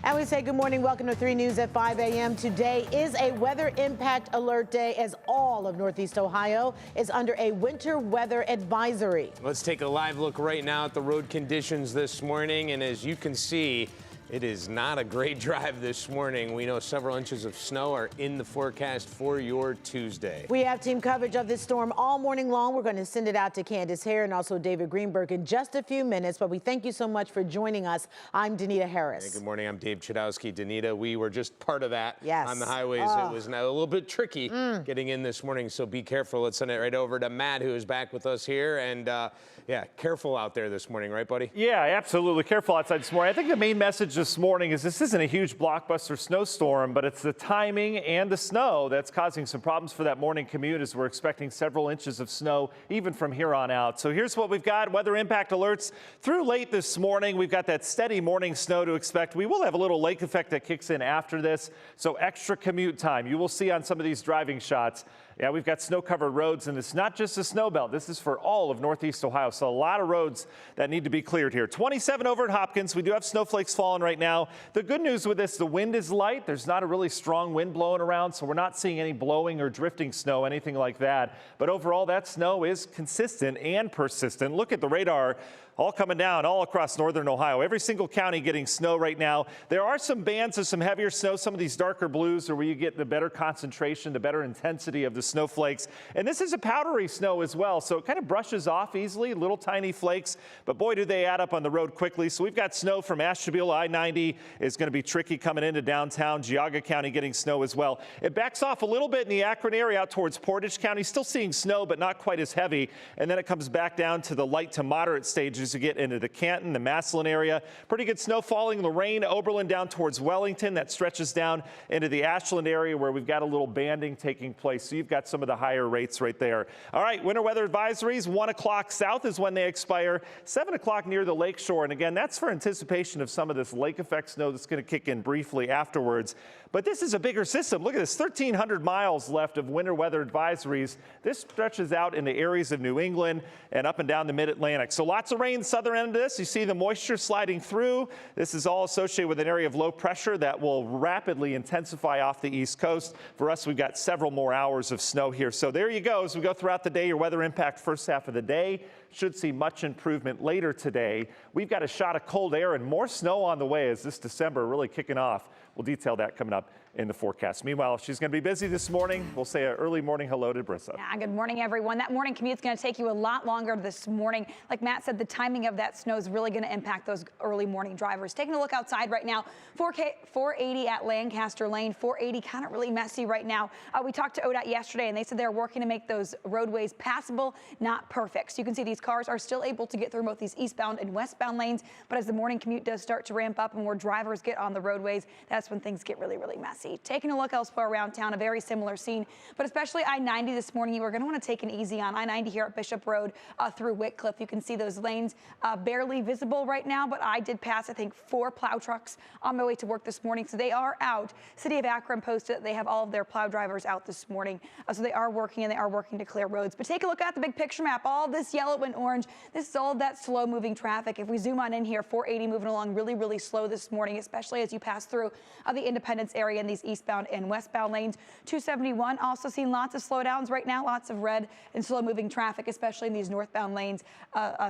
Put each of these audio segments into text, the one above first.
And we say good morning. Welcome to 3 News at 5 a.m. Today is a weather impact alert day as all of Northeast Ohio is under a winter weather advisory. Let's take a live look right now at the road conditions this morning. And as you can see, it is not a great drive this morning. We know several inches of snow are in the forecast for your Tuesday. We have team coverage of this storm all morning long. We're going to send it out to Candace Hare and also David Greenberg in just a few minutes. But we thank you so much for joining us. I'm Danita Harris. Hey, good morning. I'm Dave Chudowski. Danita, we were just part of that on the highways. Oh. It was now a little bit tricky getting in this morning, so be careful. Let's send it right over to Matt, who is back with us here. And yeah, careful out there this morning, right, buddy? Yeah, absolutely. Careful outside this morning. I think the main message this morning is this isn't a huge blockbuster snowstorm, but it's the timing and the snow that's causing some problems for that morning commute, as we're expecting several inches of snow even from here on out. So here's what we've got. Weather impact alerts through late this morning. We've got that steady morning snow to expect. We will have a little lake effect that kicks in after this, so extra commute time. You will see on some of these driving shots. Yeah, we've got snow-covered roads, and it's not just a snow belt. This is for all of Northeast Ohio, so a lot of roads that need to be cleared here. 27 over at Hopkins. We do have snowflakes falling right now. The good news with this, the wind is light. There's not a really strong wind blowing around, so we're not seeing any blowing or drifting snow, anything like that. But overall, that snow is consistent and persistent. Look at the radar. All coming down all across northern Ohio. Every single county getting snow right now. There are some bands of some heavier snow. Some of these darker blues are where you get the better concentration, the better intensity of the snowflakes. And this is a powdery snow as well, so it kind of brushes off easily, little tiny flakes. But boy, do they add up on the road quickly. So we've got snow from Ashtabula. I-90 is going to be tricky coming into downtown. Geauga County getting snow as well. It backs off a little bit in the Akron area out towards Portage County. Still seeing snow, but not quite as heavy. And then it comes back down to the light to moderate stages to get into the Canton, the Massillon area. Pretty good snow falling. Lorain, Oberlin down towards Wellington. That stretches down into the Ashland area where we've got a little banding taking place. So you've got some of the higher rates right there. All right, winter weather advisories, 1 o'clock south is when they expire, 7 o'clock near the lake shore. And again, that's for anticipation of some of this lake effect snow that's going to kick in briefly afterwards. But this is a bigger system. Look at this, 1,300 miles left of winter weather advisories. This stretches out into areas of New England and up and down the mid-Atlantic. So lots of rain southern end of this. You see the moisture sliding through. This is all associated with an area of low pressure that will rapidly intensify off the East Coast. For us, we've got several more hours of snow here. So there you go. As we go throughout the day, your weather impact first half of the day should see much improvement later today. We've got a shot of cold air and more snow on the way as this December really kicking off. We'll detail that coming up in the forecast. Meanwhile, she's going to be busy this morning. We'll say an early morning hello to Brissa. Yeah, good morning, everyone. That morning commute is going to take you a lot longer this morning. Like Matt said, the timing of that snow is really going to impact those early morning drivers. Taking a look outside right now, 480 at Lancaster Lane, 480 kind of really messy right now. We talked to ODOT yesterday, and they said they're working to make those roadways passable, not perfect. So you can see these cars are still able to get through both these eastbound and westbound lanes, but as the morning commute does start to ramp up and more drivers get on the roadways, that's when things get really, really messy. Taking a look elsewhere around town, a very similar scene, but especially I-90 this morning, you are going to want to take it easy on I-90 here at Bishop Road through Whitcliffe. You can see those lanes barely visible right now, but I did pass, I think, 4 plow trucks on my way to work this morning, so they are out. City of Akron posted that they have all of their plow drivers out this morning, so they are working, and they are working to clear roads. But take a look at the big picture map. All this yellow and orange, this is all of that slow-moving traffic. If we zoom on in here, 480 moving along really, really slow this morning, especially as you pass through the Independence area in these eastbound and westbound lanes. 271 also seeing lots of slowdowns right now, lots of red and slow-moving traffic, especially in these northbound lanes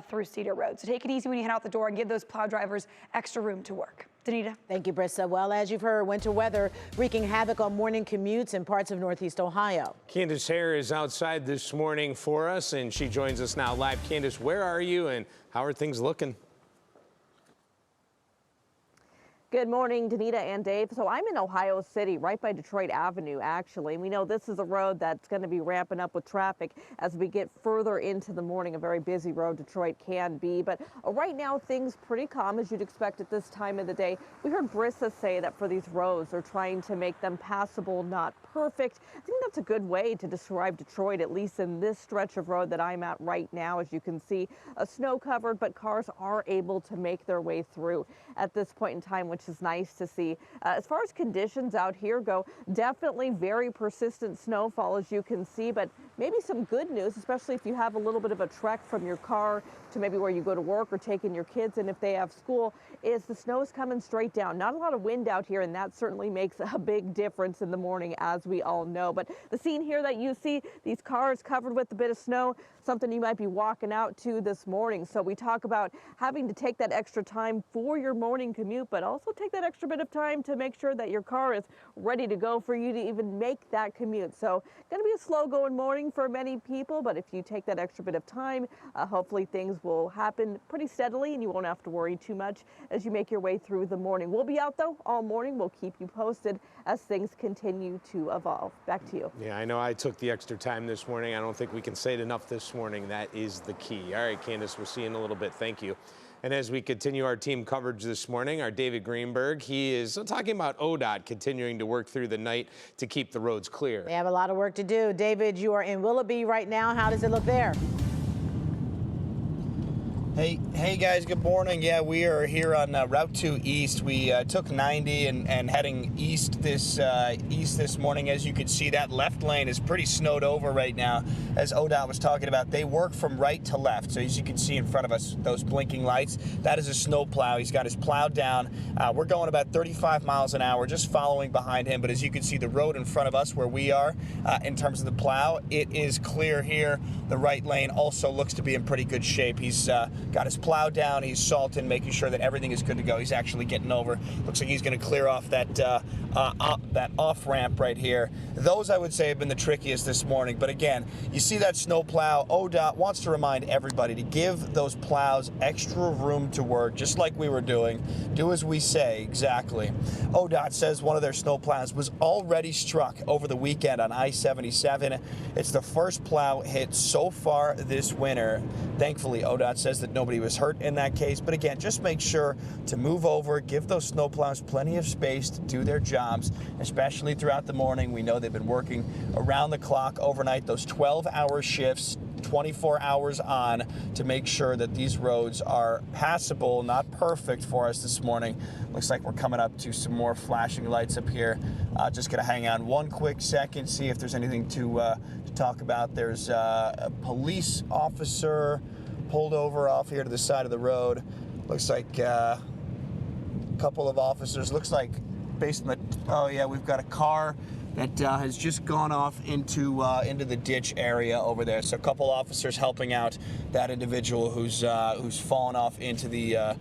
through Cedar Road. So take it easy when you head out the door and give those plow drivers extra room to work. Danita. Thank you, Brissa. Well, as you've heard, winter weather wreaking havoc on morning commutes in parts of Northeast Ohio. Candace Hare is outside this morning for us, and she joins us now live. Candace, where are you, and how are things looking? Good morning, Danita and Dave. So I'm in Ohio City, right by Detroit Avenue, actually. We know this is a road that's going to be ramping up with traffic as we get further into the morning. A very busy road Detroit can be. But right now, things pretty calm, as you'd expect at this time of the day. We heard Brissa say that for these roads, they're trying to make them passable, not perfect. I think that's a good way to describe Detroit, at least in this stretch of road that I'm at right now. As you can see, snow covered, but cars are able to make their way through at this point in time, which is nice to see. As far as conditions out here go, definitely very persistent snowfall, as you can see, but maybe some good news, especially if you have a little bit of a trek from your car to maybe where you go to work or taking your kids in if they have school, is the snow is coming straight down. Not a lot of wind out here, and that certainly makes a big difference in the morning, as we all know. But the scene here that you see, these cars covered with a bit of snow, something you might be walking out to this morning. So we talk about having to take that extra time for your morning commute, but also take that extra bit of time to make sure that your car is ready to go for you to even make that commute. So going to be a slow going morning for many people, but if you take that extra bit of time, hopefully things will happen pretty steadily and you won't have to worry too much as you make your way through the morning. We'll be out though all morning. We'll keep you posted as things continue to evolve. Back to you. Yeah, I know I took the extra time this morning. I don't think we can say it enough this morning. That is the key. All right, Candace, we'll see you in a little bit. Thank you. And as we continue our team coverage this morning, our David Greenberg, he is talking about ODOT continuing to work through the night to keep the roads clear. They have a lot of work to do. David, you are in Willoughby right now. How does it look there? Hey guys, good morning. Yeah, we are here on Route 2 East. We took 90 and heading east this morning. As you can see, that left lane is pretty snowed over right now. As ODOT was talking about, they work from right to left. So as you can see in front of us, those blinking lights, that is a snow plow. He's got his plow down. We're going about 35 miles an hour, just following behind him. But as you can see, the road in front of us where we are, in terms of the plow, it is clear here. The right lane also looks to be in pretty good shape. He's got his plow down, he's salting, making sure that everything is good to go. He's actually getting over. Looks like he's going to clear off that off ramp right here. Those, I would say, have been the trickiest this morning. But again, you see that snow plow. ODOT wants to remind everybody to give those plows extra room to work, just like we were doing. Do as we say, exactly. ODOT says one of their snow plows was already struck over the weekend on I-77. It's the first plow hit so far this winter. Thankfully, ODOT says that nobody was hurt in that case. But again, just make sure to move over, give those snowplows plenty of space to do their jobs, especially throughout the morning. We know they've been working around the clock overnight, those 12-hour shifts, 24 hours on, to make sure that these roads are passable, not perfect for us this morning. Looks like we're coming up to some more flashing lights up here. Just gonna hang on one quick second, see if there's anything to talk about. There's a police officer pulled over off here to the side of the road. Looks like a couple of officers. Looks like based on the, oh yeah, we've got a car that has just gone off into the ditch area over there. So a couple officers helping out that individual who's fallen off into the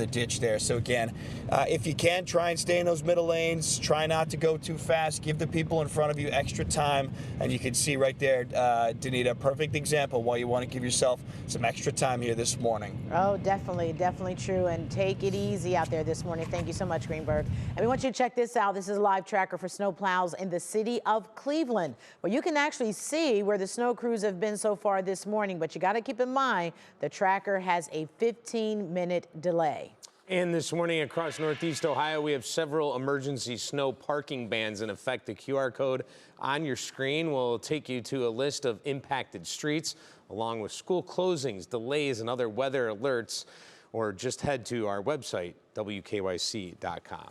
ditch there. So again, if you can, try and stay in those middle lanes. Try not to go too fast. Give the people in front of you extra time. And you can see right there, Danita, perfect example why you want to give yourself some extra time here this morning. Oh, definitely, definitely true. And take it easy out there this morning. Thank you so much, Greenberg. And we want you to check this out. This is a live tracker for snow plows in the city of Cleveland, where you can actually see where the snow crews have been so far this morning. But you got to keep in mind the tracker has a 15-minute delay. And this morning across Northeast Ohio, we have several emergency snow parking bans in effect. The QR code on your screen will take you to a list of impacted streets, along with school closings, delays, and other weather alerts. Or just head to our website, wkyc.com.